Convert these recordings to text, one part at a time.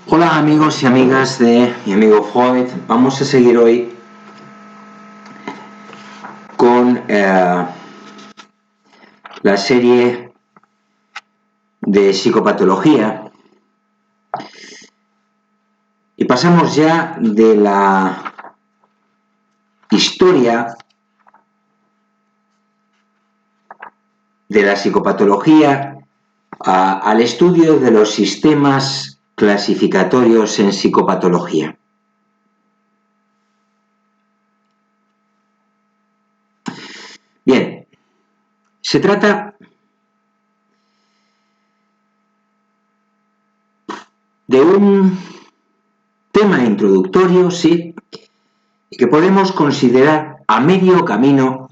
Hola amigos y amigas de mi amigo Freud. Vamos a seguir hoy con la serie de psicopatología y pasamos ya de la historia de la psicopatología al estudio de los sistemas clasificatorios en psicopatología. Bien, se trata de un tema introductorio, sí, y que podemos considerar a medio camino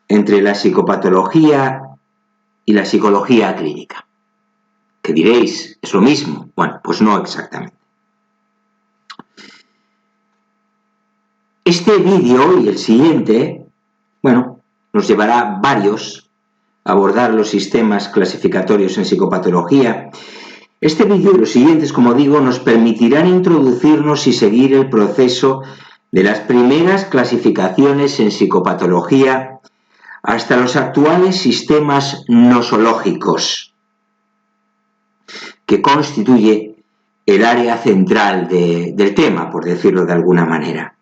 entre la psicopatología y la psicología clínica. ¿Qué diréis? ¿Es lo mismo? Bueno, pues no exactamente. Este vídeo y el siguiente, nos llevará varios a abordar los sistemas clasificatorios en psicopatología. Este vídeo y los siguientes, como digo, nos permitirán introducirnos y seguir el proceso de las primeras clasificaciones en psicopatología hasta los actuales sistemas nosológicos, que constituye el área central del tema, por decirlo de alguna manera.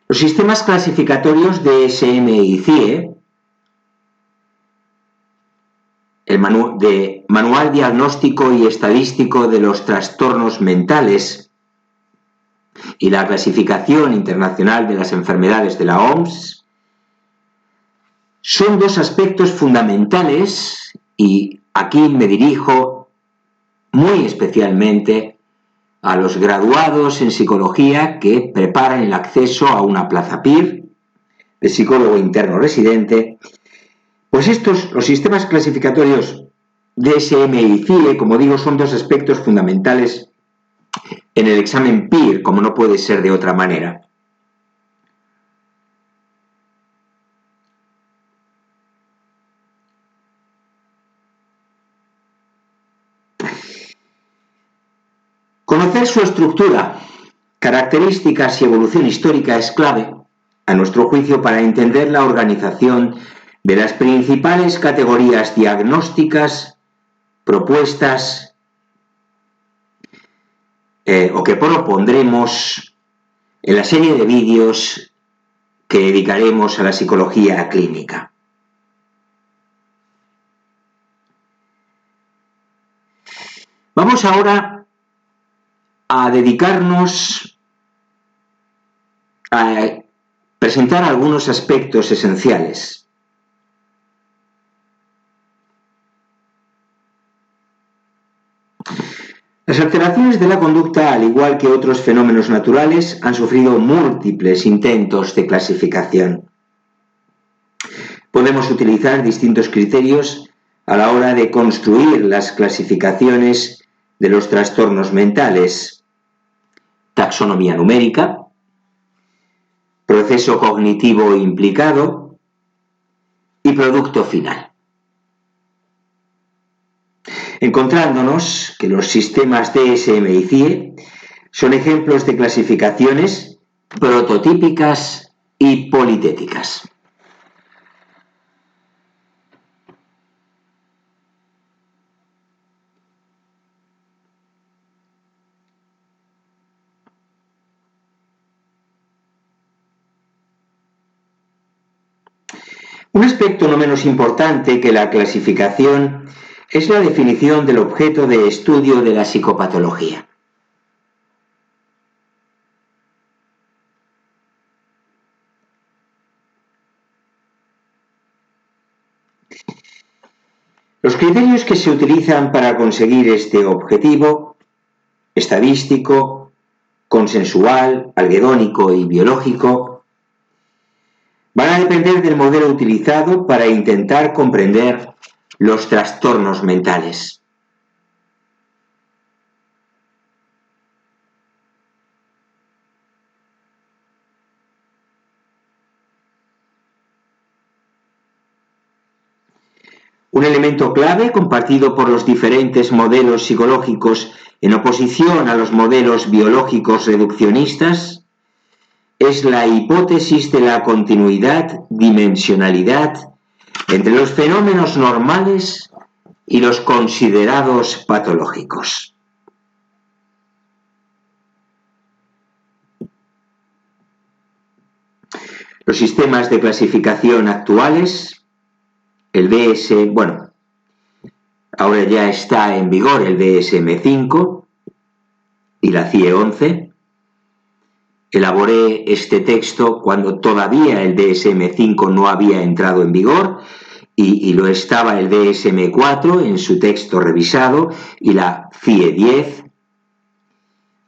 Los sistemas clasificatorios de DSM y CIE, el Manual Diagnóstico y Estadístico de los Trastornos Mentales y la Clasificación Internacional de las Enfermedades de la OMS, son dos aspectos fundamentales y aquí me dirijo muy especialmente a los graduados en psicología que preparan el acceso a una plaza PIR de psicólogo interno residente. Pues los sistemas clasificatorios DSM y CIE, como digo, son dos aspectos fundamentales en el examen PIR, como no puede ser de otra manera. Conocer su estructura, características y evolución histórica es clave, a nuestro juicio, para entender la organización de las principales categorías diagnósticas propuestas o que propondremos en la serie de vídeos que dedicaremos a la psicología clínica. Vamos ahora a dedicarnos a presentar algunos aspectos esenciales. Las alteraciones de la conducta, al igual que otros fenómenos naturales, han sufrido múltiples intentos de clasificación. Podemos utilizar distintos criterios a la hora de construir las clasificaciones de los trastornos mentales: taxonomía numérica, proceso cognitivo implicado y producto final. Encontrándonos que los sistemas DSM y CIE son ejemplos de clasificaciones prototípicas y politéticas. Un aspecto no menos importante que la clasificación es la definición del objeto de estudio de la psicopatología. Los criterios que se utilizan para conseguir este objetivo, estadístico, consensual, algedónico y biológico, van a depender del modelo utilizado para intentar comprender los trastornos mentales. Un elemento clave compartido por los diferentes modelos psicológicos en oposición a los modelos biológicos reduccionistas es la hipótesis de la continuidad, dimensionalidad entre los fenómenos normales y los considerados patológicos. Los sistemas de clasificación actuales, el ahora ya está en vigor el DSM-5 y la CIE-11. Elaboré este texto cuando todavía el DSM-5 no había entrado en vigor y lo estaba el DSM-4 en su texto revisado y la CIE-10.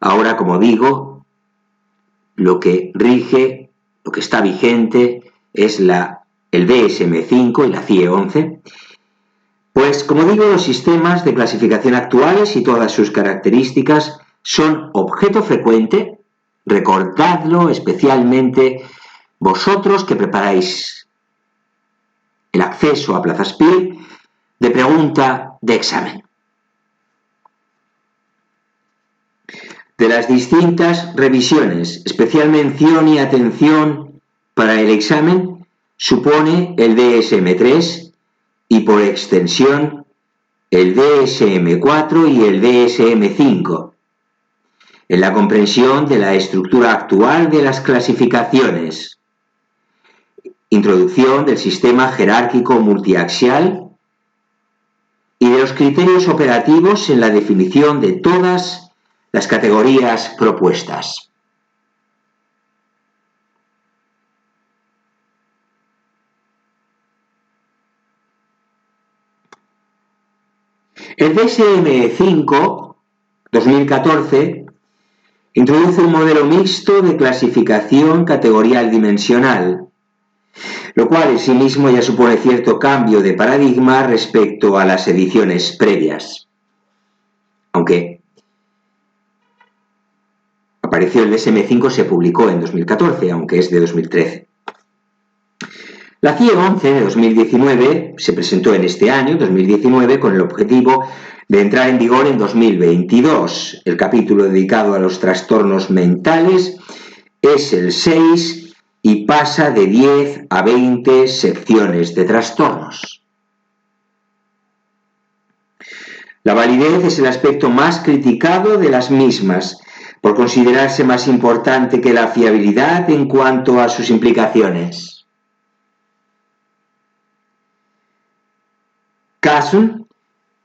Ahora, como digo, lo que rige, lo que está vigente es el DSM-5 y la CIE-11. Pues, como digo, los sistemas de clasificación actuales y todas sus características son objeto frecuente, recordadlo especialmente vosotros que preparáis el acceso a Plaza Spil, de pregunta de examen. De las distintas revisiones, especial mención y atención para el examen supone el DSM-3 y por extensión el DSM-4 y el DSM-5, en la comprensión de la estructura actual de las clasificaciones, introducción del sistema jerárquico multiaxial y de los criterios operativos en la definición de todas las categorías propuestas. El DSM-5 2014 introduce un modelo mixto de clasificación categorial dimensional, lo cual en sí mismo ya supone cierto cambio de paradigma respecto a las ediciones previas. Aunque apareció el DSM-5, se publicó en 2014, aunque es de 2013. La CIE-11 de 2019 se presentó en este año, 2019, con el objetivo de entrar en vigor en 2022. El capítulo dedicado a los trastornos mentales es el 6 y pasa de 10 a 20 secciones de trastornos. La validez es el aspecto más criticado de las mismas, por considerarse más importante que la fiabilidad en cuanto a sus implicaciones. Casson,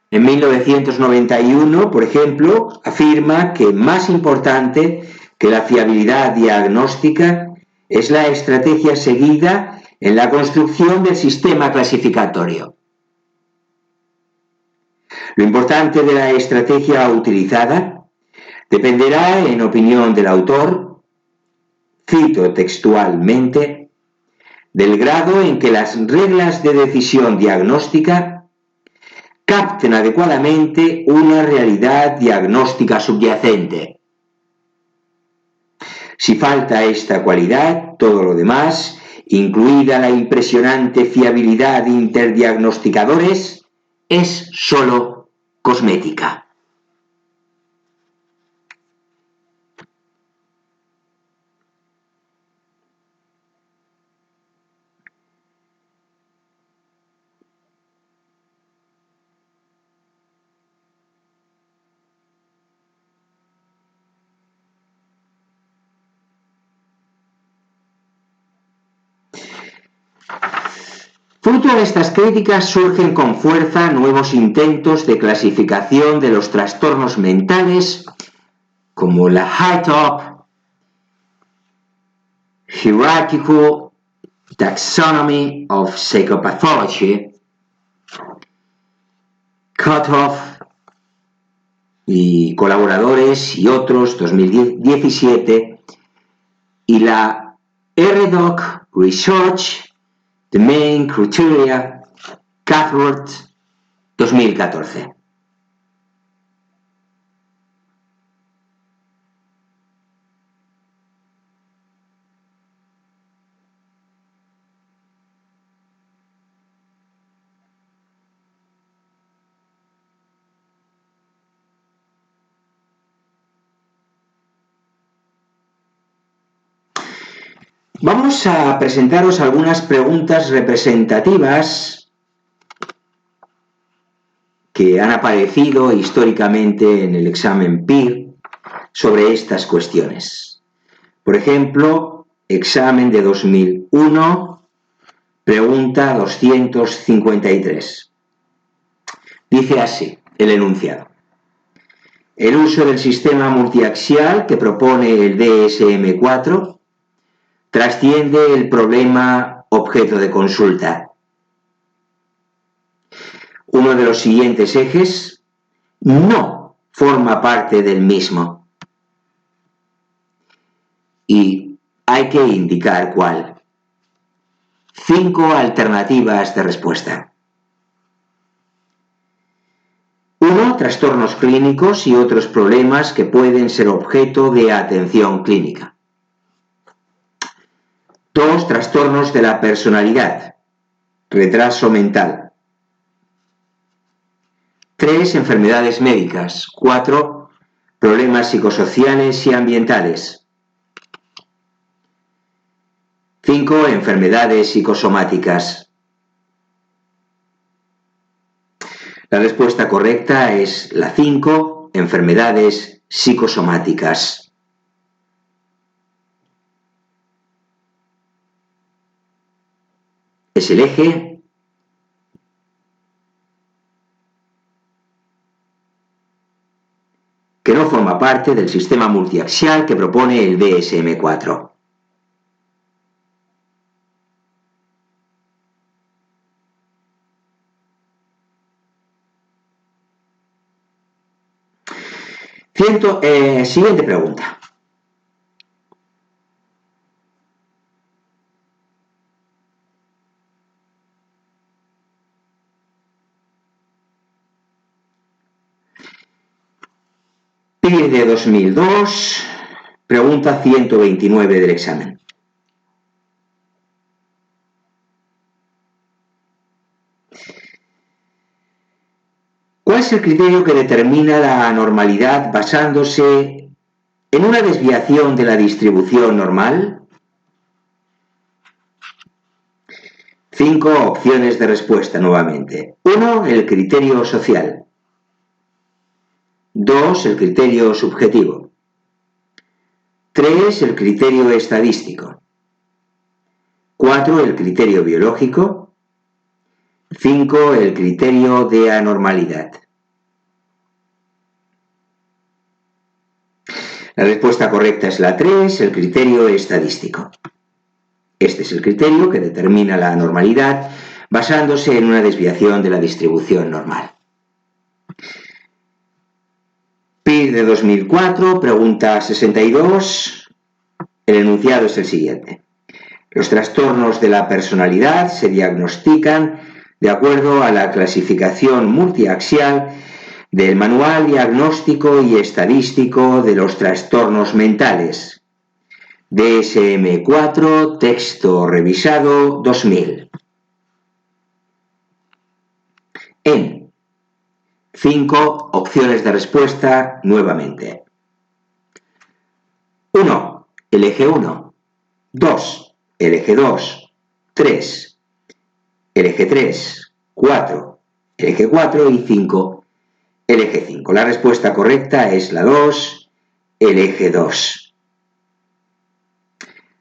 en 1991, por ejemplo, afirma que más importante que la fiabilidad diagnóstica es la estrategia seguida en la construcción del sistema clasificatorio. Lo importante de la estrategia utilizada dependerá, en opinión del autor, cito textualmente, del grado en que las reglas de decisión diagnóstica capten adecuadamente una realidad diagnóstica subyacente. Si falta esta cualidad, todo lo demás, incluida la impresionante fiabilidad de interdiagnosticadores, es solo cosmética. Fruto de estas críticas surgen con fuerza nuevos intentos de clasificación de los trastornos mentales, como la High-Top Hierarchical Taxonomy of Psychopathology, Cutoff y colaboradores y otros, 2017, y la RDoc Research The Main Criteria, Cuthbert, 2014. Vamos a presentaros algunas preguntas representativas que han aparecido históricamente en el examen PIR sobre estas cuestiones. Por ejemplo, examen de 2001, pregunta 253. Dice así el enunciado. El uso del sistema multiaxial que propone el DSM-4 trasciende el problema objeto de consulta. Uno de los siguientes ejes no forma parte del mismo. Y hay que indicar cuál. 5 alternativas de respuesta. 1. Trastornos clínicos y otros problemas que pueden ser objeto de atención clínica. 2. Trastornos de la personalidad. Retraso mental. 3. Enfermedades médicas. 4. Problemas psicosociales y ambientales. 5. Enfermedades psicosomáticas. La respuesta correcta es la 5. Enfermedades psicosomáticas. Es el eje que no forma parte del sistema multiaxial que propone el DSM-4. Siguiente pregunta. PIR de 2002, pregunta 129 del examen. ¿Cuál es el criterio que determina la anormalidad basándose en una desviación de la distribución normal? 5 opciones de respuesta nuevamente. 1. El criterio social. 2. El criterio subjetivo. 3. El criterio estadístico. 4. El criterio biológico. 5. El criterio de anormalidad. La respuesta correcta es la 3, el criterio estadístico. Este es el criterio que determina la anormalidad basándose en una desviación de la distribución normal. PIR de 2004, pregunta 62. El enunciado es el siguiente. Los trastornos de la personalidad se diagnostican de acuerdo a la clasificación multiaxial del Manual Diagnóstico y Estadístico de los Trastornos Mentales, DSM-4, texto revisado 2000. En 5 opciones de respuesta nuevamente. 1. El eje 1. 2. El eje 2. 3. El eje 3. 4. El eje 4 y 5. El eje 5. La respuesta correcta es la 2, el eje 2.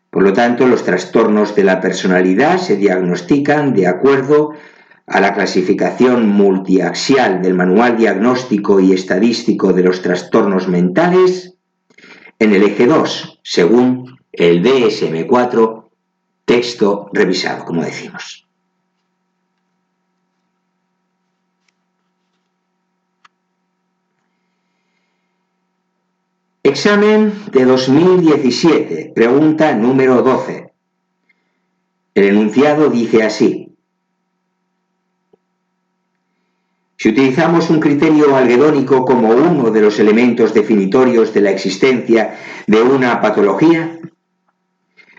Por lo tanto, los trastornos de la personalidad se diagnostican de acuerdo a la clasificación multiaxial del Manual Diagnóstico y Estadístico de los Trastornos Mentales en el eje 2, según el DSM-4, texto revisado, como decimos. Examen de 2017, pregunta número 12. El enunciado dice así. Si utilizamos un criterio algedónico como uno de los elementos definitorios de la existencia de una patología,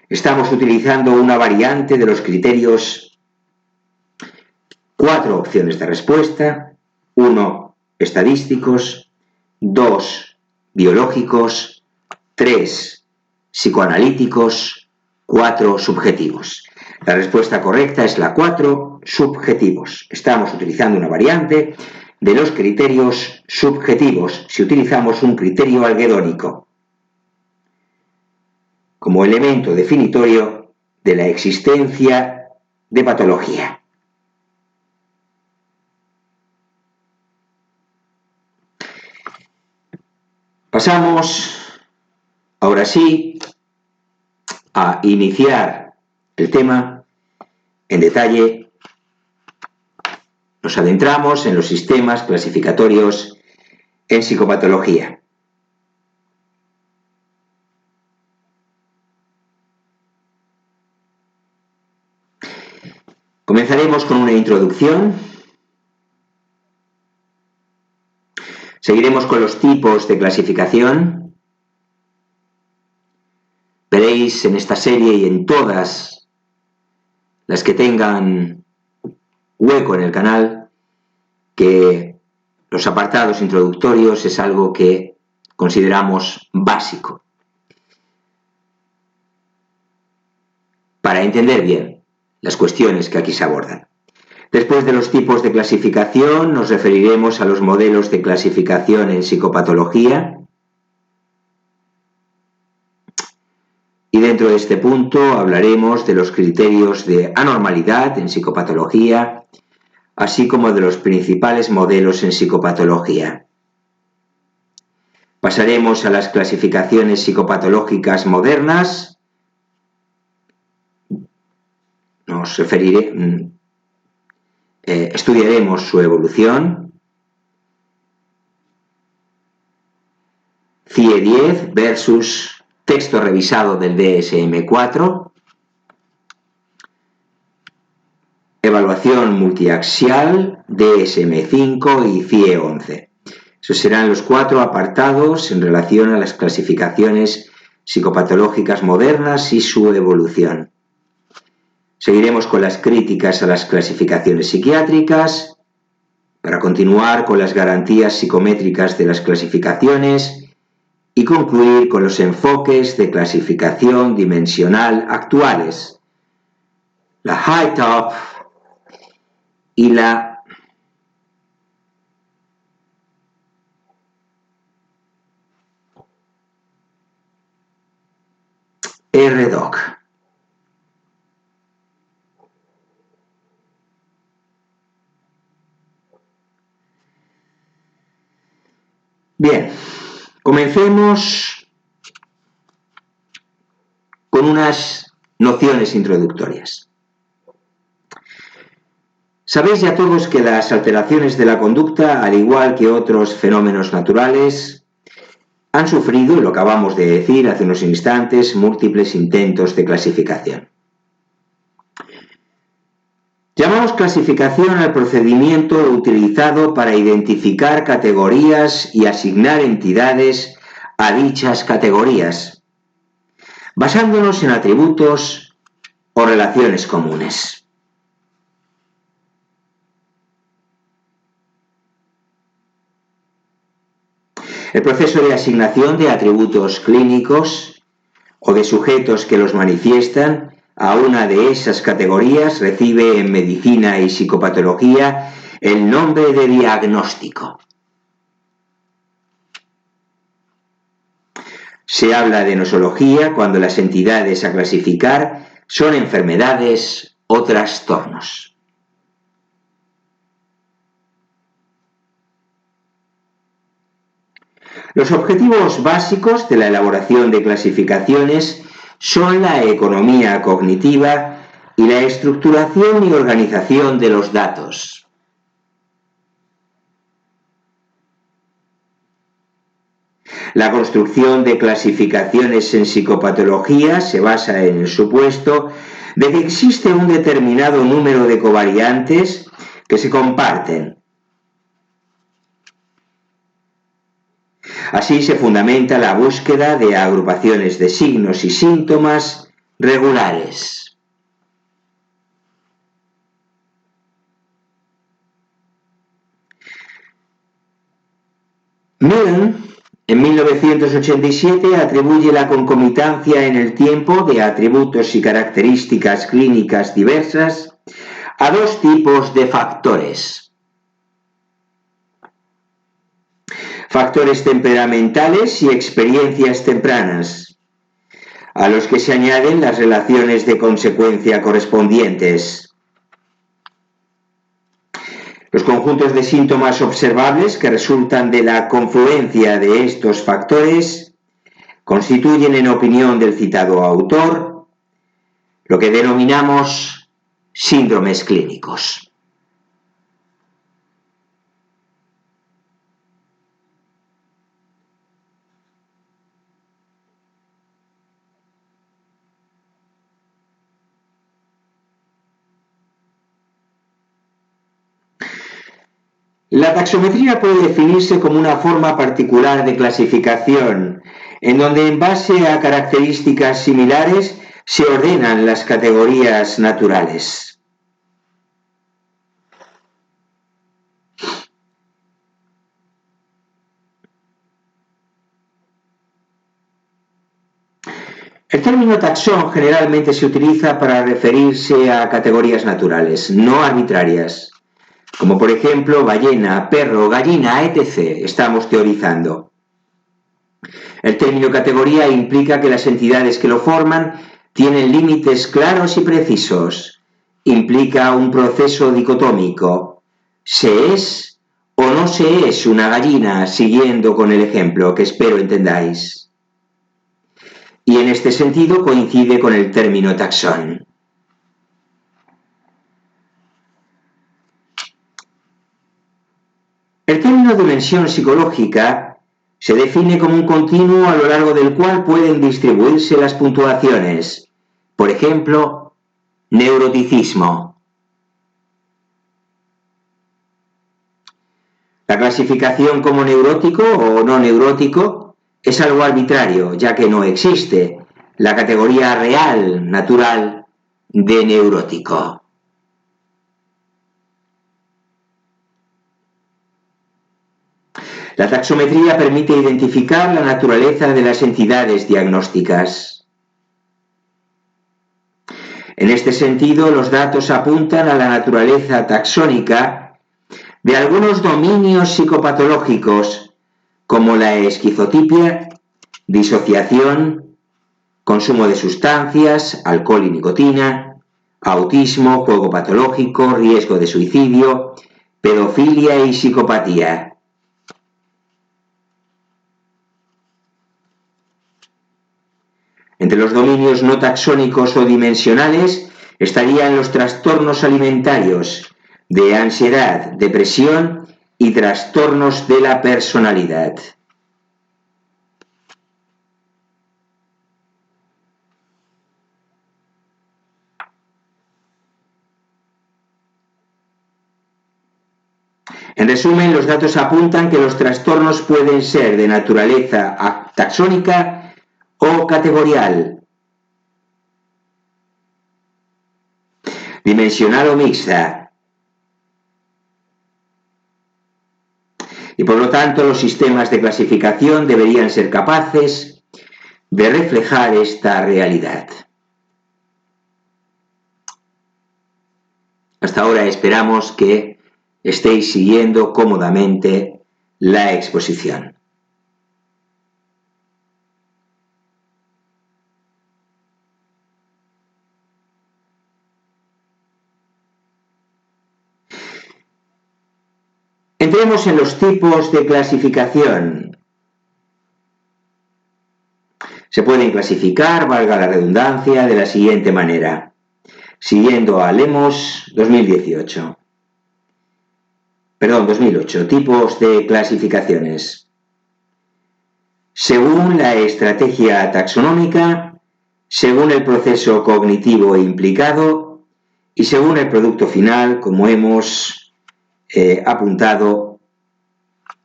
estamos utilizando una variante de los criterios. 4 opciones de respuesta. 1. Estadísticos. 2. Biológicos. 3. Psicoanalíticos. 4 subjetivos. La respuesta correcta es la 4, subjetivos. Estamos utilizando una variante de los criterios subjetivos si utilizamos un criterio algedónico como elemento definitorio de la existencia de patología. Pasamos, ahora sí, a iniciar el tema en detalle. Nos adentramos en los sistemas clasificatorios en psicopatología. Comenzaremos con una introducción. Seguiremos con los tipos de clasificación. Veréis en esta serie y en todas las que tengan hueco en el canal que los apartados introductorios es algo que consideramos básico para entender bien las cuestiones que aquí se abordan. Después de los tipos de clasificación, nos referiremos a los modelos de clasificación en psicopatología. Y dentro de este punto hablaremos de los criterios de anormalidad en psicopatología, así como de los principales modelos en psicopatología. Pasaremos a las clasificaciones psicopatológicas modernas. Estudiaremos su evolución. CIE-10 versus texto revisado del DSM-4. Evaluación multiaxial, DSM-5 y CIE-11. Esos serán los 4 apartados en relación a las clasificaciones psicopatológicas modernas y su evolución. Seguiremos con las críticas a las clasificaciones psiquiátricas, para continuar con las garantías psicométricas de las clasificaciones y concluir con los enfoques de clasificación dimensional actuales, la High-Top y la RDoC. Bien, comencemos con unas nociones introductorias. Sabéis ya todos que las alteraciones de la conducta, al igual que otros fenómenos naturales, han sufrido, lo acabamos de decir hace unos instantes, múltiples intentos de clasificación. Llamamos clasificación al procedimiento utilizado para identificar categorías y asignar entidades a dichas categorías, basándonos en atributos o relaciones comunes. El proceso de asignación de atributos clínicos o de sujetos que los manifiestan a una de esas categorías recibe en medicina y psicopatología el nombre de diagnóstico. Se habla de nosología cuando las entidades a clasificar son enfermedades o trastornos. Los objetivos básicos de la elaboración de clasificaciones son la economía cognitiva y la estructuración y organización de los datos. La construcción de clasificaciones en psicopatología se basa en el supuesto de que existe un determinado número de covariantes que se comparten. Así se fundamenta la búsqueda de agrupaciones de signos y síntomas regulares. Milne, En 1987 atribuye la concomitancia en el tiempo de atributos y características clínicas diversas a dos tipos de factores. Factores temperamentales y experiencias tempranas, a los que se añaden las relaciones de consecuencia correspondientes. Los conjuntos de síntomas observables que resultan de la confluencia de estos factores constituyen, en opinión del citado autor, lo que denominamos síndromes clínicos. La taxometría puede definirse como una forma particular de clasificación, en donde en base a características similares se ordenan las categorías naturales. El término taxón generalmente se utiliza para referirse a categorías naturales, no arbitrarias, como por ejemplo ballena, perro, gallina, etc. Estamos teorizando. El término categoría implica que las entidades que lo forman tienen límites claros y precisos. Implica un proceso dicotómico. ¿Se es o no se es una gallina? Siguiendo con el ejemplo que espero entendáis. Y en este sentido coincide con el término taxón. El término dimensión psicológica se define como un continuo a lo largo del cual pueden distribuirse las puntuaciones. Por ejemplo, neuroticismo. La clasificación como neurótico o no neurótico es algo arbitrario, ya que no existe la categoría real, natural, de neurótico. La taxometría permite identificar la naturaleza de las entidades diagnósticas. En este sentido, los datos apuntan a la naturaleza taxónica de algunos dominios psicopatológicos, como la esquizotipia, disociación, consumo de sustancias, alcohol y nicotina, autismo, juego patológico, riesgo de suicidio, pedofilia y psicopatía. Entre los dominios no taxónicos o dimensionales estarían los trastornos alimentarios, de ansiedad, depresión y trastornos de la personalidad. En resumen, los datos apuntan que los trastornos pueden ser de naturaleza taxónica o categorial, dimensional o mixta, y por lo tanto los sistemas de clasificación deberían ser capaces de reflejar esta realidad. Hasta ahora esperamos que estéis siguiendo cómodamente la exposición. Entremos en los tipos de clasificación. Se pueden clasificar, valga la redundancia, de la siguiente manera, siguiendo a Lemos 2008. Tipos de clasificaciones. Según la estrategia taxonómica, según el proceso cognitivo implicado y según el producto final, como hemos apuntado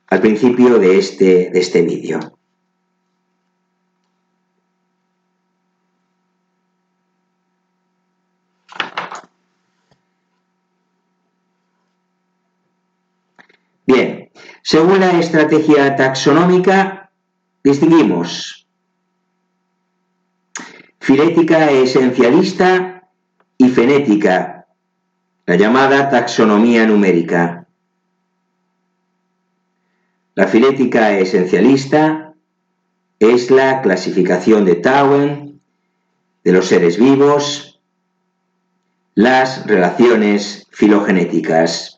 al principio de este vídeo. Bien, según la estrategia taxonómica, distinguimos filética esencialista y fenética, la llamada taxonomía numérica. La filética esencialista es la clasificación de Darwin de los seres vivos, las relaciones filogenéticas.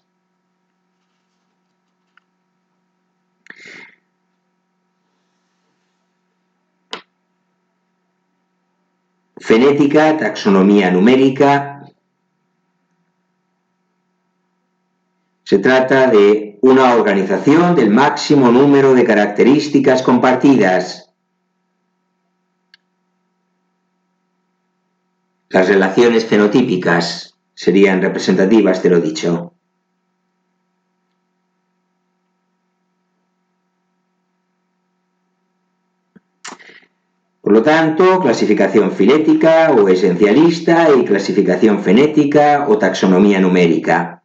Fenética, taxonomía numérica. Se trata de una organización del máximo número de características compartidas. Las relaciones fenotípicas serían representativas de lo dicho. Por lo tanto, clasificación filética o esencialista y clasificación fenética o taxonomía numérica.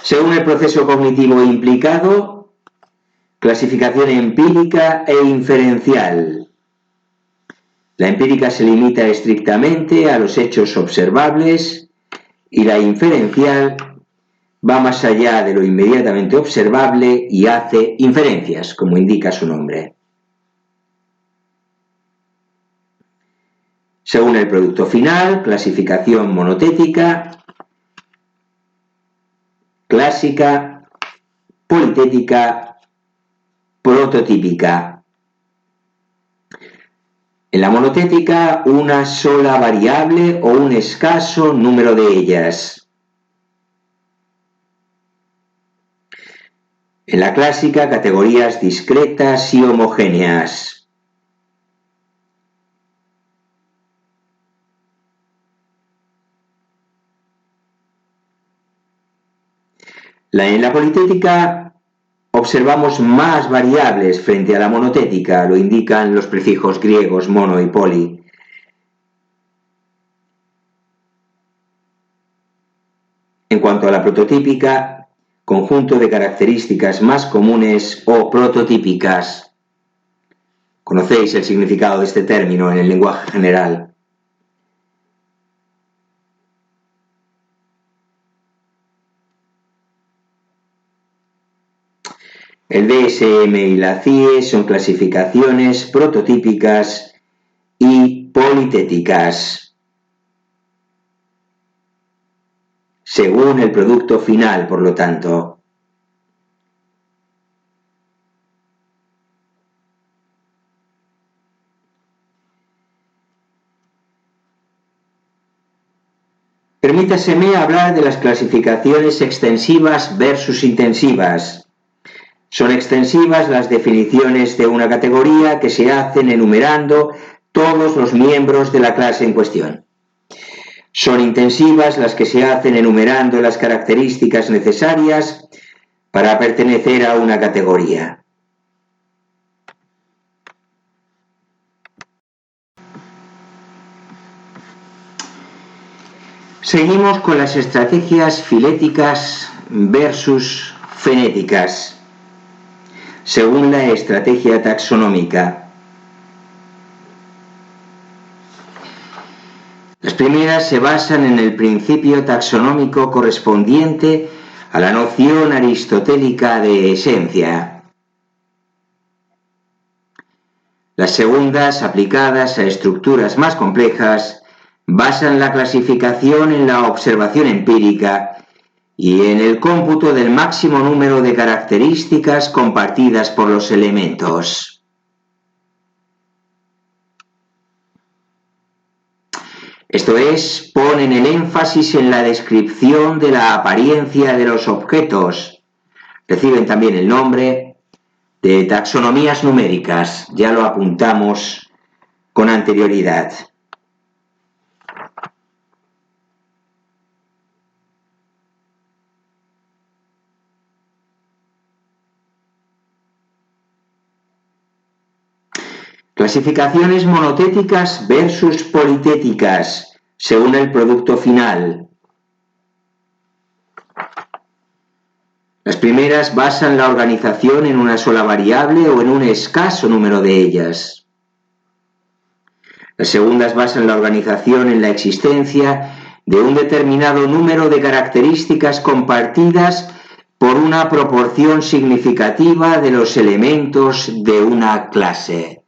Según el proceso cognitivo implicado, clasificación empírica e inferencial. La empírica se limita estrictamente a los hechos observables y la inferencial va más allá de lo inmediatamente observable y hace inferencias, como indica su nombre. Según el producto final, clasificación monotética, clásica, politética, prototípica. En la monotética, una sola variable o un escaso número de ellas. En la clásica, categorías discretas y homogéneas. En la politética observamos más variables frente a la monotética, lo indican los prefijos griegos mono y poli. En cuanto a la prototípica, conjunto de características más comunes o prototípicas. Conocéis el significado de este término en el lenguaje general. El DSM y la CIE son clasificaciones prototípicas y politéticas. Según el producto final, por lo tanto. Permítaseme hablar de las clasificaciones extensivas versus intensivas. Son extensivas las definiciones de una categoría que se hacen enumerando todos los miembros de la clase en cuestión. Son intensivas las que se hacen enumerando las características necesarias para pertenecer a una categoría. Seguimos con las estrategias filéticas versus fenéticas, según la estrategia taxonómica. Las primeras se basan en el principio taxonómico correspondiente a la noción aristotélica de esencia. Las segundas, aplicadas a estructuras más complejas, basan la clasificación en la observación empírica y en el cómputo del máximo número de características compartidas por los elementos. Esto es, ponen el énfasis en la descripción de la apariencia de los objetos. Reciben también el nombre de taxonomías numéricas, ya lo apuntamos con anterioridad. Clasificaciones monotéticas versus politéticas, según el producto final. Las primeras basan la organización en una sola variable o en un escaso número de ellas. Las segundas basan la organización en la existencia de un determinado número de características compartidas por una proporción significativa de los elementos de una clase.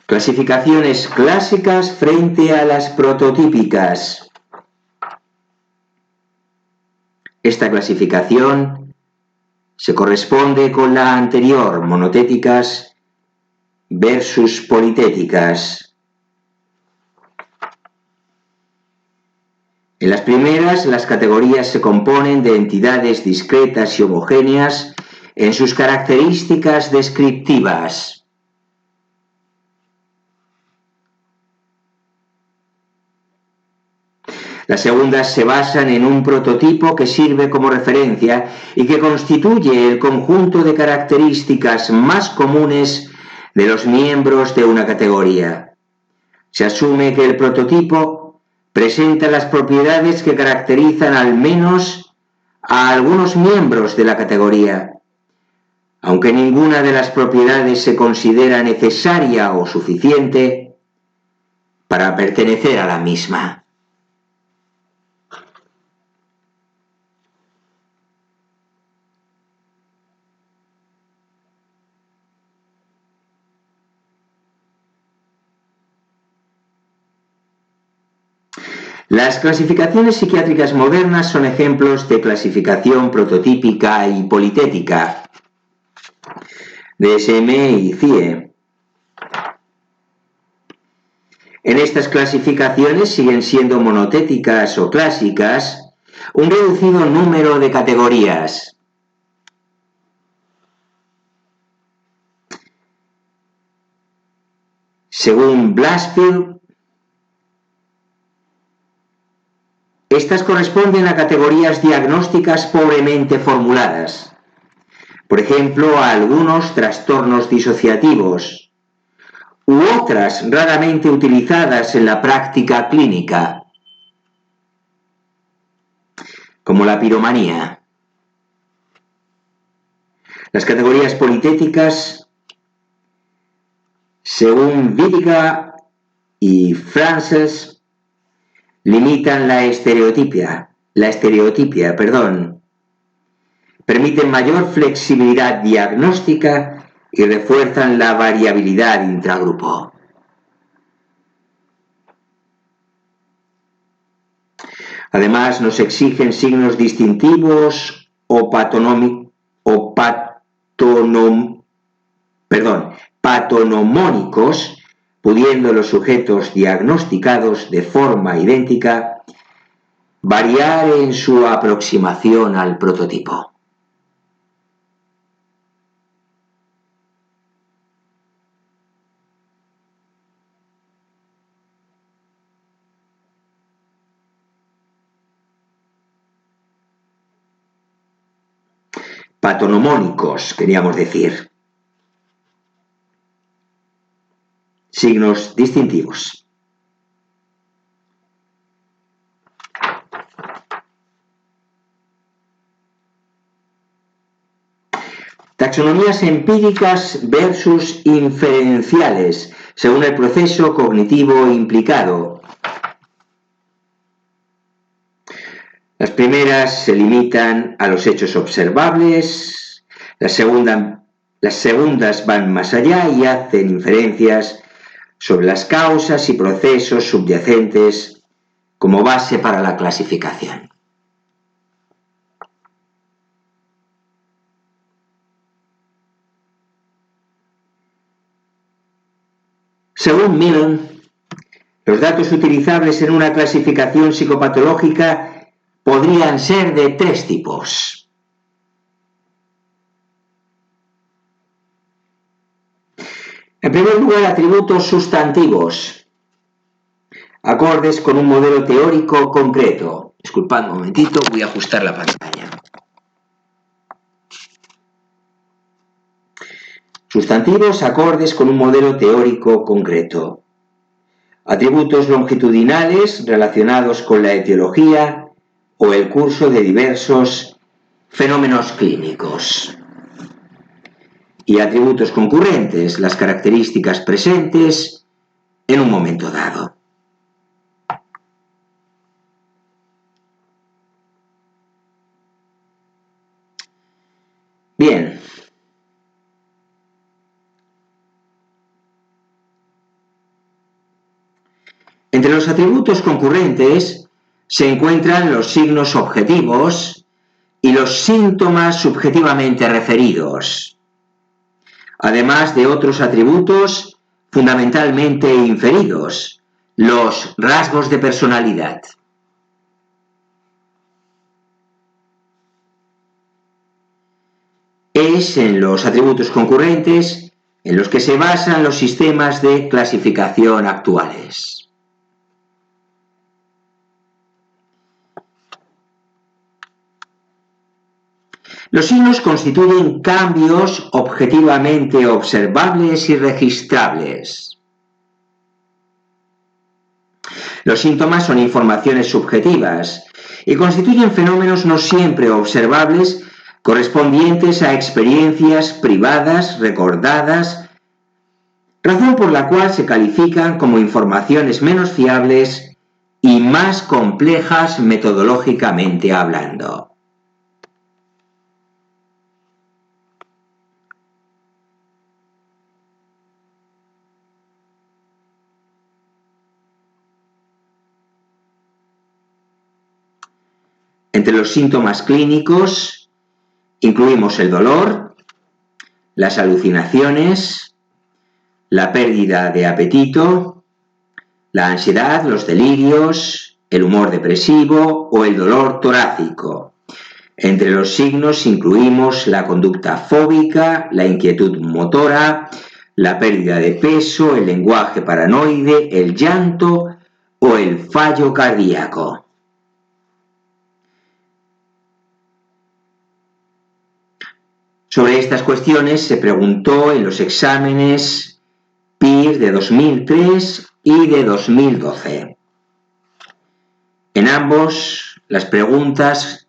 Clasificaciones clásicas frente a las prototípicas. Esta clasificación se corresponde con la anterior, monotéticas versus politéticas. En las primeras, las categorías se componen de entidades discretas y homogéneas en sus características descriptivas. Las segundas se basan en un prototipo que sirve como referencia y que constituye el conjunto de características más comunes de los miembros de una categoría. Se asume que el prototipo presenta las propiedades que caracterizan al menos a algunos miembros de la categoría, aunque ninguna de las propiedades se considera necesaria o suficiente para pertenecer a la misma. Las clasificaciones psiquiátricas modernas son ejemplos de clasificación prototípica y politética, DSM y CIE. En estas clasificaciones siguen siendo monotéticas o clásicas un reducido número de categorías. Según Blasfield, estas corresponden a categorías diagnósticas pobremente formuladas, por ejemplo, a algunos trastornos disociativos, u otras raramente utilizadas en la práctica clínica, como la piromanía. Las categorías politéticas, según Wittiger y Frances, limitan la estereotipia, permiten mayor flexibilidad diagnóstica y refuerzan la variabilidad intragrupo. Además, nos exigen signos distintivos o patonomónicos, pudiendo los sujetos diagnosticados de forma idéntica variar en su aproximación al prototipo. Patonomónicos, queríamos decir. Signos distintivos. Taxonomías empíricas versus inferenciales, según el proceso cognitivo implicado. Las primeras se limitan a los hechos observables, las segundas van más allá y hacen inferencias sobre las causas y procesos subyacentes como base para la clasificación. Según Milne, los datos utilizables en una clasificación psicopatológica podrían ser de tres tipos. En primer lugar, atributos sustantivos, acordes con un modelo teórico concreto. Disculpadme un momentito, voy a ajustar la pantalla. Sustantivos acordes con un modelo teórico concreto. atributos longitudinales relacionados con la etiología o el curso de diversos fenómenos clínicos. Y atributos concurrentes, las características presentes en un momento dado. Bien. Entre los atributos concurrentes se encuentran los signos objetivos y los síntomas subjetivamente referidos, además de otros atributos fundamentalmente inferidos, los rasgos de personalidad. Es en los atributos concurrentes en los que se basan los sistemas de clasificación actuales. Los signos constituyen cambios objetivamente observables y registrables. Los síntomas son informaciones subjetivas y constituyen fenómenos no siempre observables correspondientes a experiencias privadas recordadas, razón por la cual se califican como informaciones menos fiables y más complejas metodológicamente hablando. Entre los síntomas clínicos incluimos el dolor, las alucinaciones, la pérdida de apetito, la ansiedad, los delirios, el humor depresivo o el dolor torácico. Entre los signos incluimos la conducta fóbica, la inquietud motora, la pérdida de peso, el lenguaje paranoide, el llanto o el fallo cardíaco. Sobre estas cuestiones se preguntó en los exámenes PIR de 2003 y de 2012. En ambos, las preguntas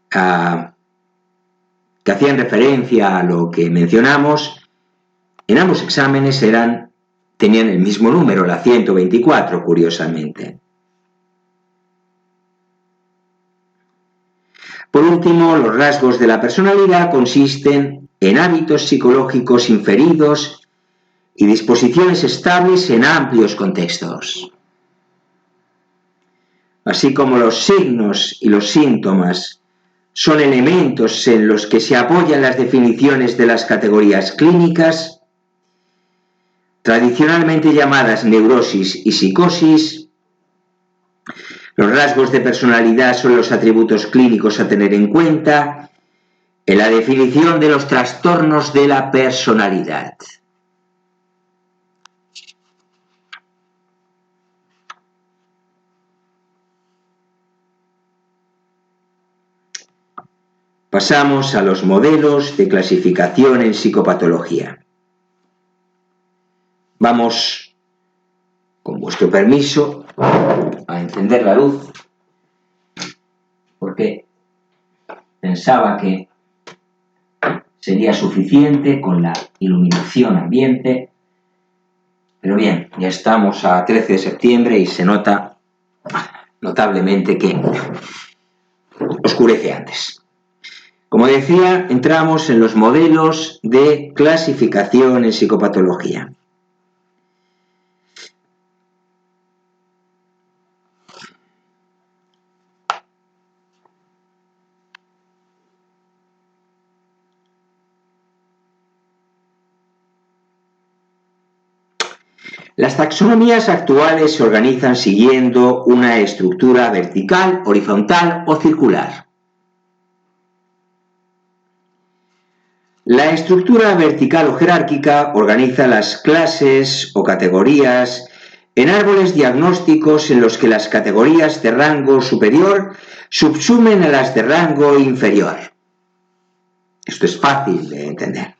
que hacían referencia a lo que mencionamos, en ambos exámenes tenían el mismo número, la 124, curiosamente. Por último, los rasgos de la personalidad consisten en hábitos psicológicos inferidos y disposiciones estables en amplios contextos. Así como los signos y los síntomas son elementos en los que se apoyan las definiciones de las categorías clínicas, tradicionalmente llamadas neurosis y psicosis, los rasgos de personalidad son los atributos clínicos a tener en cuenta en la definición de los trastornos de la personalidad. Pasamos a los modelos de clasificación en psicopatología. Vamos, con vuestro permiso, a encender la luz, porque pensaba que sería suficiente con la iluminación ambiente, pero bien, ya estamos a 13 de septiembre y se nota notablemente que oscurece antes. Como decía, entramos en los modelos de clasificación en psicopatología. Las taxonomías actuales se organizan siguiendo una estructura vertical, horizontal o circular. La estructura vertical o jerárquica organiza las clases o categorías en árboles diagnósticos en los que las categorías de rango superior subsumen a las de rango inferior. Esto es fácil de entender.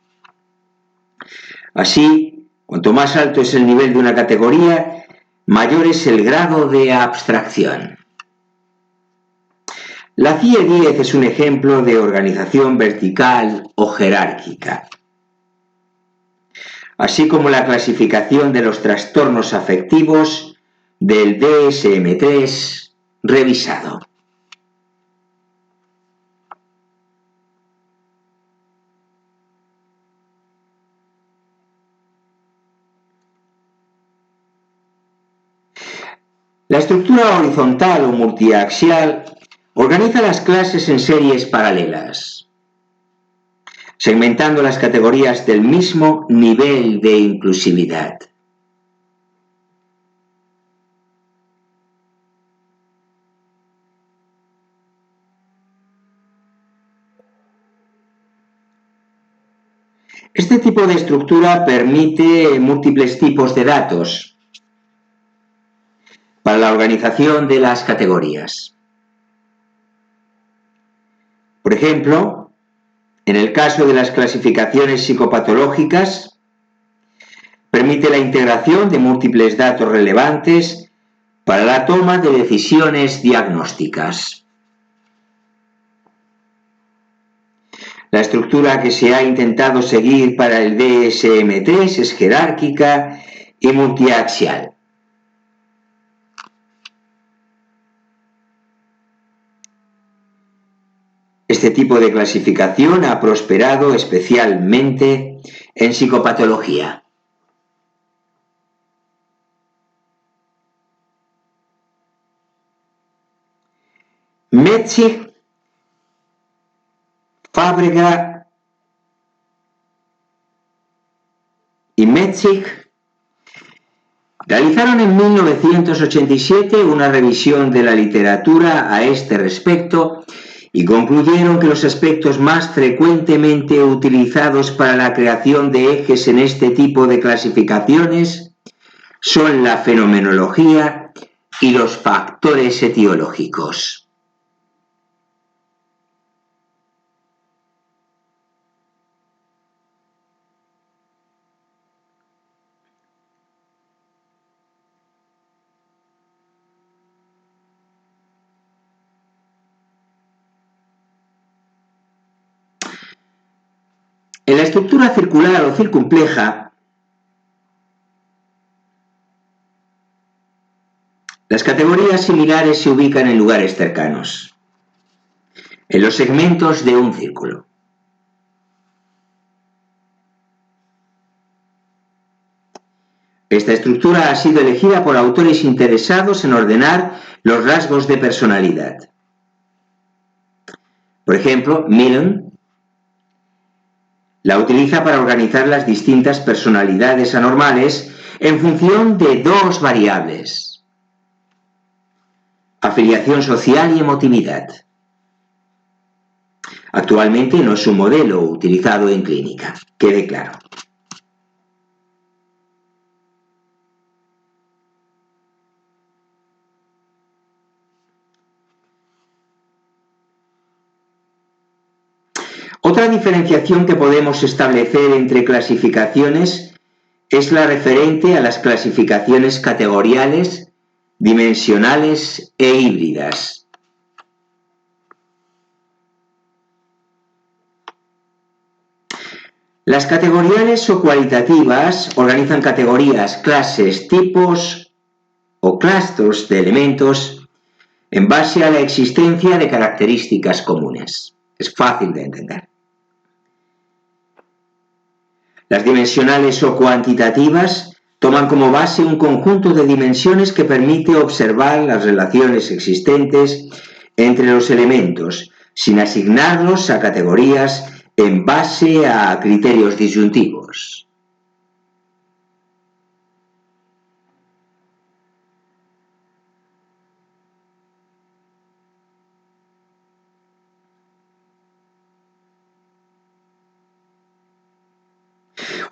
Así, cuanto más alto es el nivel de una categoría, mayor es el grado de abstracción. La CIE 10 es un ejemplo de organización vertical o jerárquica, así como la clasificación de los trastornos afectivos del DSM-3 revisado. La estructura horizontal o multiaxial organiza las clases en series paralelas, segmentando las categorías del mismo nivel de inclusividad. Este tipo de estructura permite múltiples tipos de datos para la organización de las categorías. Por ejemplo, en el caso de las clasificaciones psicopatológicas, permite la integración de múltiples datos relevantes para la toma de decisiones diagnósticas. La estructura que se ha intentado seguir para el DSM-3 es jerárquica y multiaxial. Este tipo de clasificación ha prosperado especialmente en psicopatología. Metzig, Fábrega y Metzig realizaron en 1987 una revisión de la literatura a este respecto y concluyeron que los aspectos más frecuentemente utilizados para la creación de ejes en este tipo de clasificaciones son la fenomenología y los factores etiológicos. En la estructura circular o circunpleja, las categorías similares se ubican en lugares cercanos, en los segmentos de un círculo. Esta estructura ha sido elegida por autores interesados en ordenar los rasgos de personalidad. Por ejemplo, Milne la utiliza para organizar las distintas personalidades anormales en función de dos variables: afiliación social y emotividad. Actualmente no es un modelo utilizado en clínica, quede claro. Otra diferenciación que podemos establecer entre clasificaciones es la referente a las clasificaciones categoriales, dimensionales e híbridas. Las categoriales o cualitativas organizan categorías, clases, tipos o clusters de elementos en base a la existencia de características comunes. Es fácil de entender. Las dimensionales o cuantitativas toman como base un conjunto de dimensiones que permite observar las relaciones existentes entre los elementos, sin asignarlos a categorías en base a criterios disyuntivos.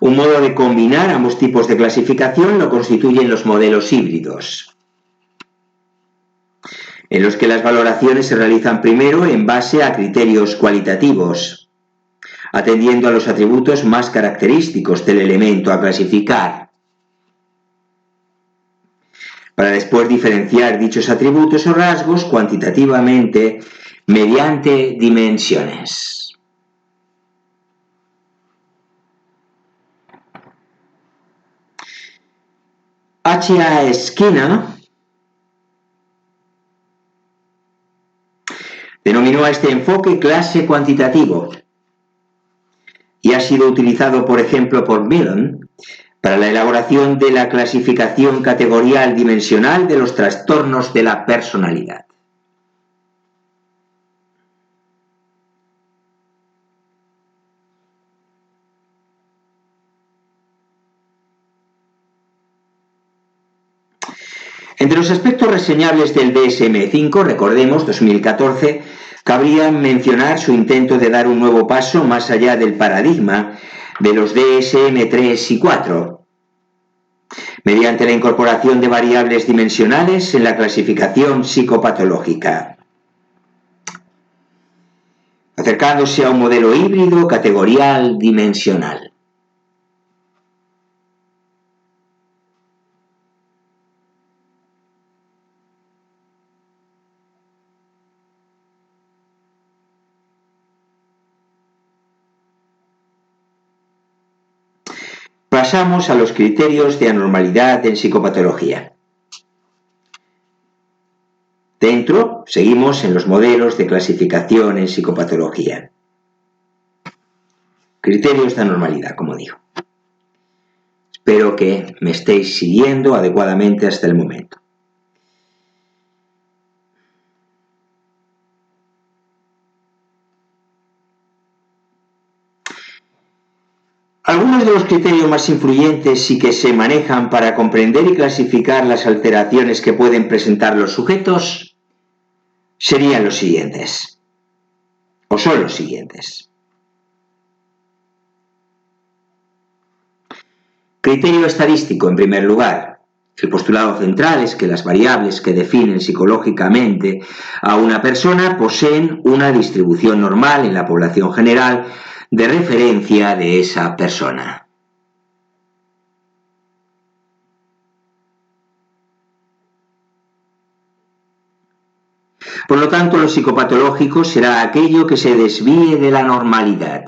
Un modo de combinar ambos tipos de clasificación lo constituyen los modelos híbridos, en los que las valoraciones se realizan primero en base a criterios cualitativos, atendiendo a los atributos más característicos del elemento a clasificar. para después diferenciar dichos atributos o rasgos cuantitativamente mediante dimensiones. H.A. Skinner denominó a este enfoque clase cuantitativo y ha sido utilizado, por ejemplo, por Millen para la elaboración de la clasificación categorial dimensional de los trastornos de la personalidad. Entre los aspectos reseñables del DSM-5, recordemos, 2014, cabría mencionar su intento de dar un nuevo paso más allá del paradigma de los DSM-3 y 4, mediante la incorporación de variables dimensionales en la clasificación psicopatológica, acercándose a un modelo híbrido categorial dimensional. Pasamos a los criterios de anormalidad en psicopatología. Dentro, seguimos en los modelos de clasificación en psicopatología. Criterios de anormalidad, como digo. Espero que me estéis siguiendo adecuadamente hasta el momento. Algunos de los criterios más influyentes y que se manejan para comprender y clasificar las alteraciones que pueden presentar los sujetos serían los siguientes, o son los siguientes. Criterio estadístico, en primer lugar. El postulado central es que las variables que definen psicológicamente a una persona poseen una distribución normal en la población general de referencia de esa persona. Por lo tanto, lo psicopatológico será aquello que se desvíe de la normalidad.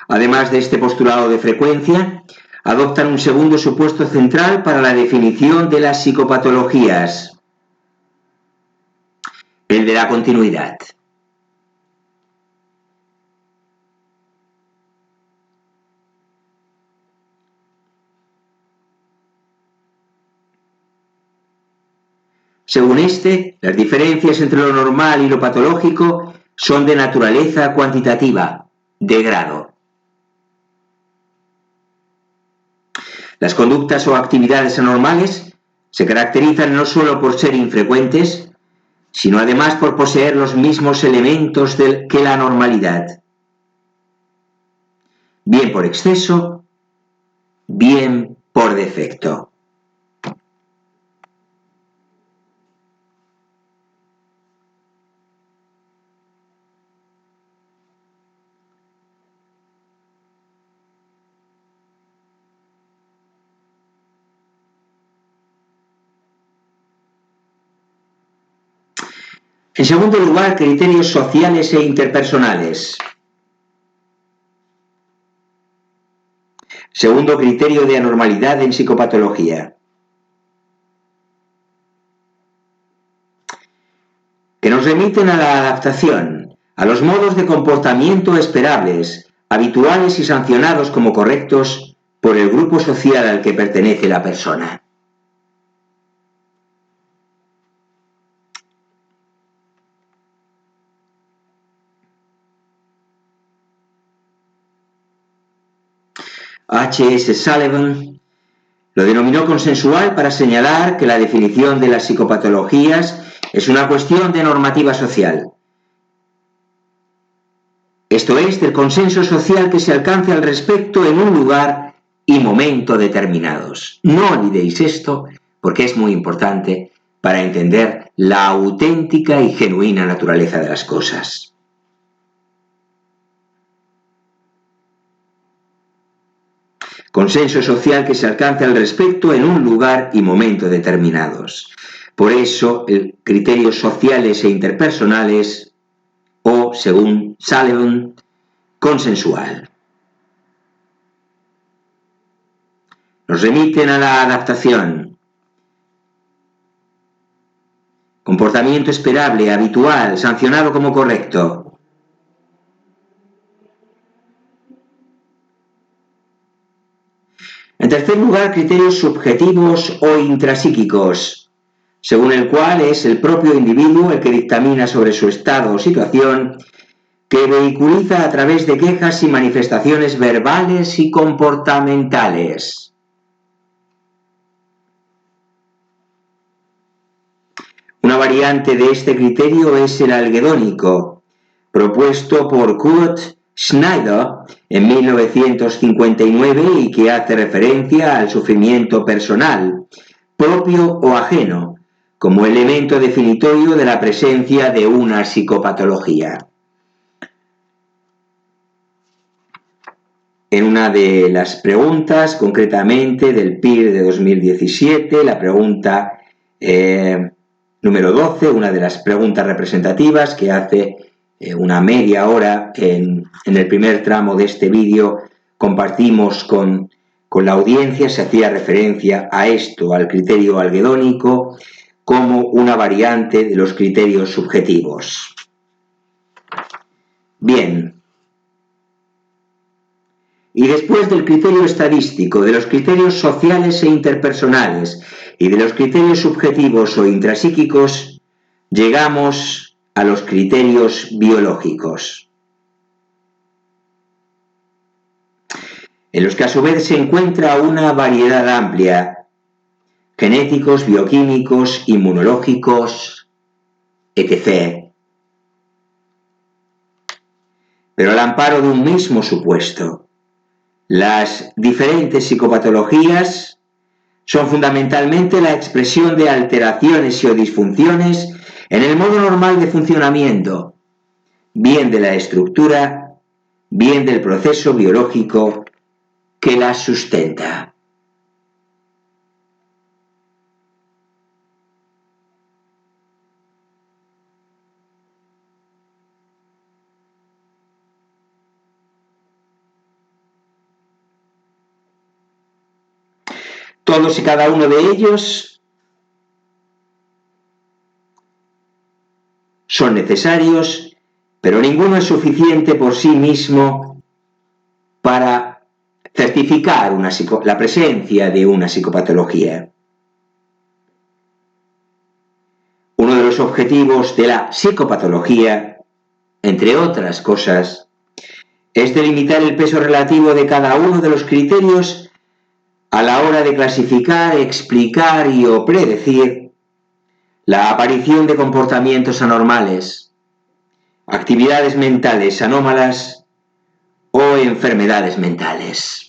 Además de este postulado de frecuencia, adoptan un segundo supuesto central para la definición de las psicopatologías, el de la continuidad. Según este, las diferencias entre lo normal y lo patológico son de naturaleza cuantitativa, de grado. Las conductas o actividades anormales se caracterizan no solo por ser infrecuentes, sino además por poseer los mismos elementos que la normalidad, bien por exceso, bien por defecto. En segundo lugar, criterios sociales e interpersonales. Segundo criterio de anormalidad en psicopatología. Que nos remiten a la adaptación, a los modos de comportamiento esperables, habituales y sancionados como correctos por el grupo social al que pertenece la persona. H.S. Sullivan lo denominó consensual para señalar que la definición de las psicopatologías es una cuestión de normativa social. Esto es, del consenso social que se alcance al respecto en un lugar y momento determinados. No olvidéis esto porque es muy importante para entender la auténtica y genuina naturaleza de las cosas. consenso social que se alcanza al respecto en un lugar y momento determinados. Por eso, criterios sociales e interpersonales, o, según Sullivan, consensual. Nos remiten a la adaptación. Comportamiento esperable, habitual, sancionado como correcto. En tercer lugar, criterios subjetivos o intrapsíquicos, según el cual es el propio individuo el que dictamina sobre su estado o situación, que vehiculiza a través de quejas y manifestaciones verbales y comportamentales. Una variante de este criterio es el algedónico, propuesto por Kurt Schneider en 1959 y que hace referencia al sufrimiento personal, propio o ajeno, como elemento definitorio de la presencia de una psicopatología. En una de las preguntas, concretamente del PIR de 2017, la pregunta número 12, una de las preguntas representativas que hace una media hora en el primer tramo de este vídeo, compartimos con la audiencia, se hacía referencia a esto, al criterio algedónico, como una variante de los criterios subjetivos. Bien. Y después del criterio estadístico, de los criterios sociales e interpersonales y de los criterios subjetivos o intrapsíquicos, llegamos a los criterios biológicos, en los que a su vez se encuentra una variedad amplia, genéticos, bioquímicos, inmunológicos, etc. Pero al amparo de un mismo supuesto. Las diferentes psicopatologías son fundamentalmente la expresión de alteraciones o disfunciones en el modo normal de funcionamiento, bien de la estructura, bien del proceso biológico que las sustenta. Todos y cada uno de ellos son necesarios, pero ninguno es suficiente por sí mismo para certificar la presencia de una psicopatología. Uno de los objetivos de la psicopatología, entre otras cosas, es delimitar el peso relativo de cada uno de los criterios a la hora de clasificar, explicar y o predecir la aparición de comportamientos anormales, actividades mentales anómalas o enfermedades mentales.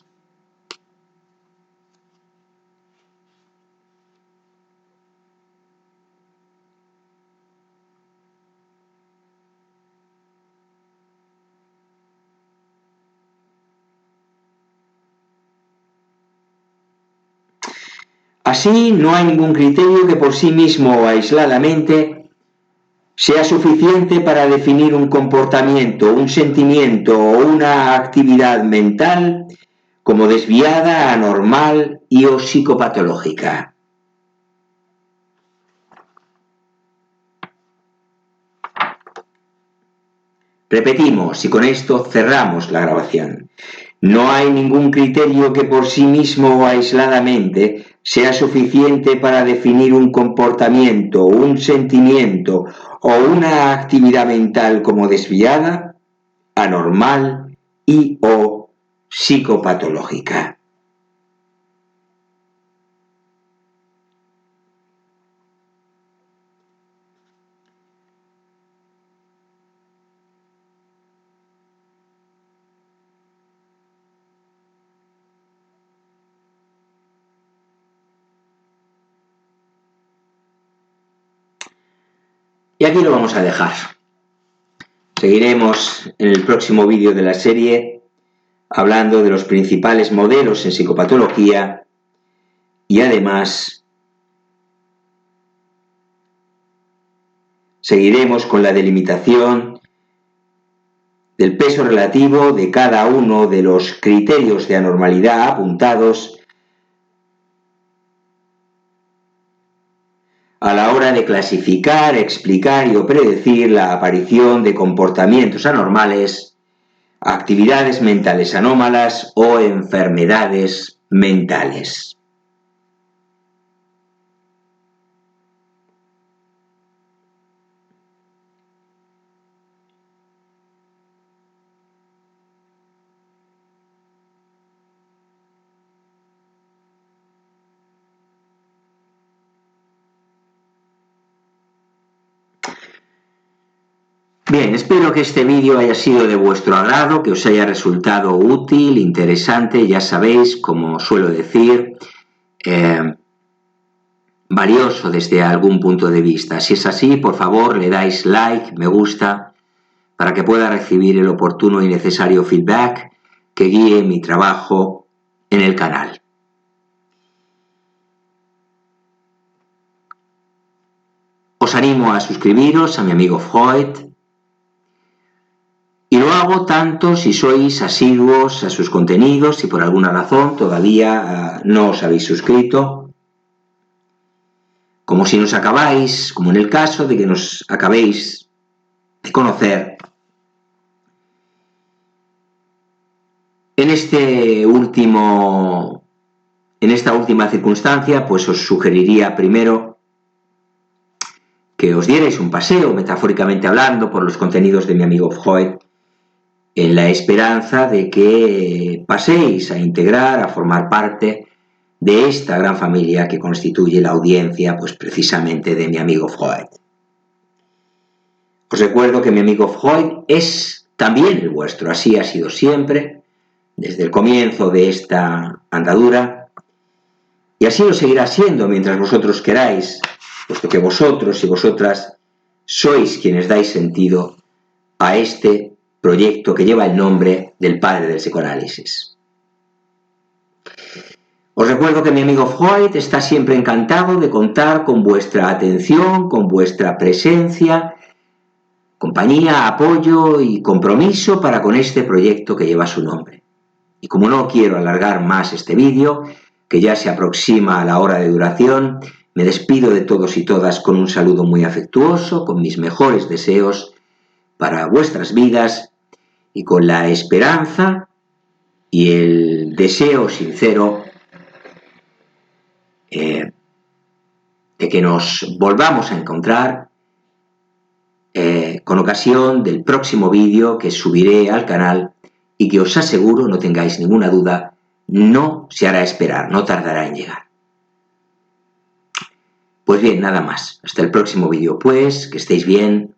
Así, no hay ningún criterio que por sí mismo o aisladamente sea suficiente para definir un comportamiento, un sentimiento o una actividad mental como desviada, anormal y o psicopatológica. Repetimos, y con esto cerramos la grabación. No hay ningún criterio que por sí mismo o aisladamente sea suficiente para definir un comportamiento, un sentimiento o una actividad mental como desviada, anormal y o psicopatológica. Y aquí lo vamos a dejar. Seguiremos en el próximo vídeo de la serie hablando de los principales modelos en psicopatología y además seguiremos con la delimitación del peso relativo de cada uno de los criterios de anormalidad apuntados a la hora de clasificar, explicar y o predecir la aparición de comportamientos anormales, actividades mentales anómalas o enfermedades mentales. Bien, espero que este vídeo haya sido de vuestro agrado, que os haya resultado útil, interesante, ya sabéis, como suelo decir, valioso desde algún punto de vista. Si es así, por favor, le dais like, me gusta, para que pueda recibir el oportuno y necesario feedback que guíe mi trabajo en el canal. Os animo a suscribiros a mi amigo Freud, y lo hago tanto si sois asiduos a sus contenidos y por alguna razón todavía no os habéis suscrito, como si nos acabáis, como en el caso de que nos acabéis de conocer. En esta última circunstancia, pues os sugeriría primero que os dierais un paseo, metafóricamente hablando, por los contenidos de mi amigo Freud, en la esperanza de que paséis a integrar, a formar parte de esta gran familia que constituye la audiencia, pues precisamente de mi amigo Freud. Os recuerdo que mi amigo Freud es también el vuestro, así ha sido siempre, desde el comienzo de esta andadura, y así lo seguirá siendo mientras vosotros queráis, puesto que vosotros y vosotras sois quienes dais sentido a este proyecto que lleva el nombre del padre del psicoanálisis. Os recuerdo que mi amigo Freud está siempre encantado de contar con vuestra atención, con vuestra presencia, compañía, apoyo y compromiso para con este proyecto que lleva su nombre. Y como no quiero alargar más este vídeo, que ya se aproxima a la hora de duración, me despido de todos y todas con un saludo muy afectuoso, con mis mejores deseos para vuestras vidas y con la esperanza y el deseo sincero de que nos volvamos a encontrar con ocasión del próximo vídeo que subiré al canal y que os aseguro, no tengáis ninguna duda, no se hará esperar, no tardará en llegar. Pues bien, nada más. Hasta el próximo vídeo, pues, que estéis bien.